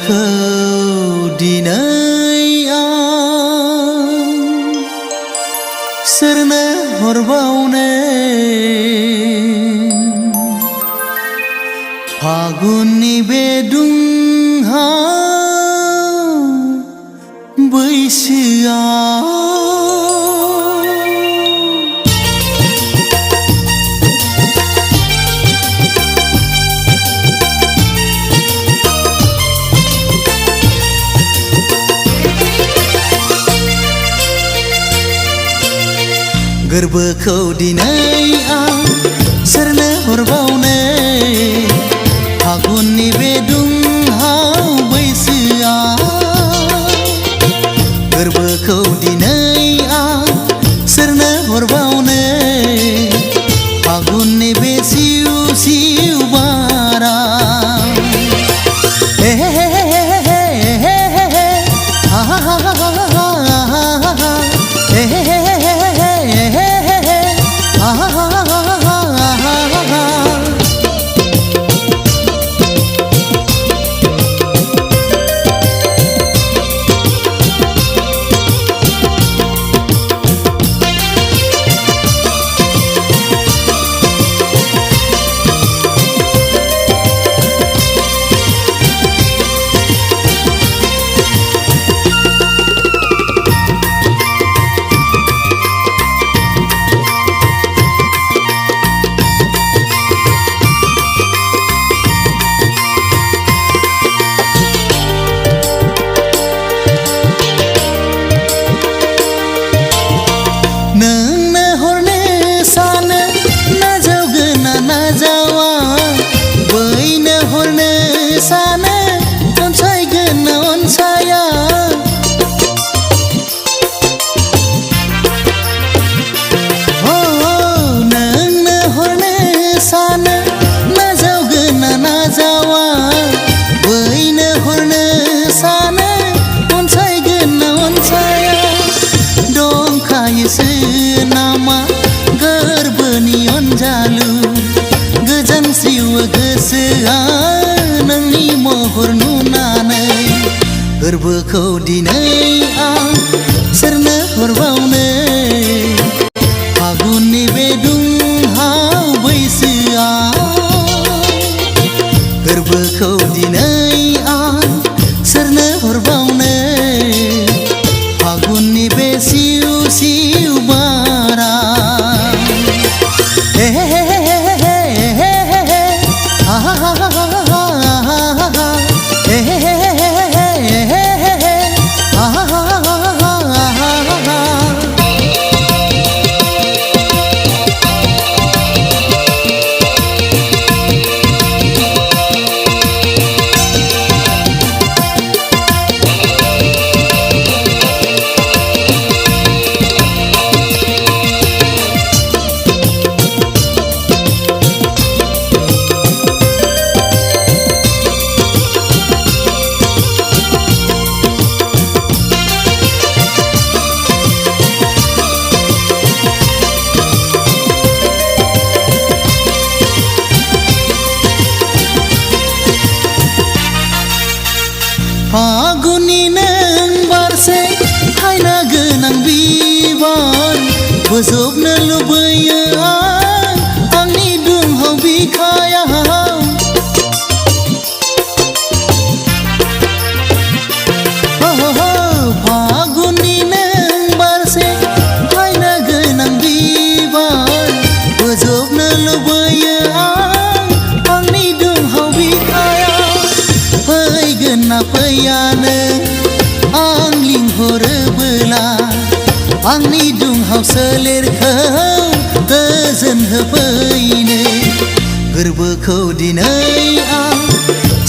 Gwrbwkou dinai आं सोरनो हरबावनो फागुननि बे दुंहाव बैसोआव Gwrbwkou dinai आं सोरनो हरबावनो फागुननि बे दुंहाव बैसोआव Gwrbwkou dinai आं सोरनो हरबावनो फागुननि बे सिउ सिउ बाराव हे हे हे हे हे हे हे हे हा हा हा हा हा हे हे हे Gwrbwkou dinai आं सोरनो हरबावनो फागुननि बे दुंहाव बैसोआव Gwrbwkou dinai आं सोरनो हरबावनो फागुननि बे सिउ सिउ बाराव हे हे हे हे हे हे हे हे हा हा हा हा हे हे हे फागुननि नों बारसे हायना गोनां बिबार बोजबनो लुबैयो आं आंनि दुंहाव बिखायाव फागुननि नों बारसे हायना गोनां बिबार बोजबनो लुबैयो आं आंनि दुंहाव बिखायाव फैगोन ना फैयानो आं लिंहरोबोला आंनि दुंहाव सोलेरखौ गोजोन होफैनो Gwrbwkou dinai आं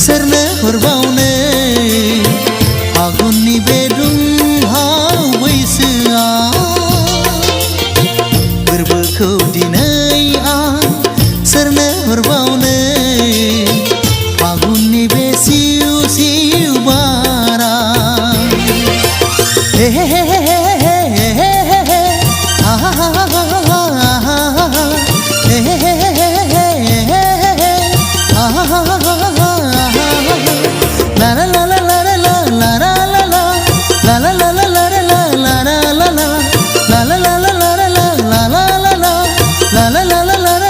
सोरनो हरबावनो फागुननि बे दुंहाव बैसोआव Gwrbwkou dinai आं सोरनो हरबावनो फागुननि बे सिउ सिउ बाराव हे हे हे हे हे हे हे हा हा हा हे हे हे हे हे हा हा हा la la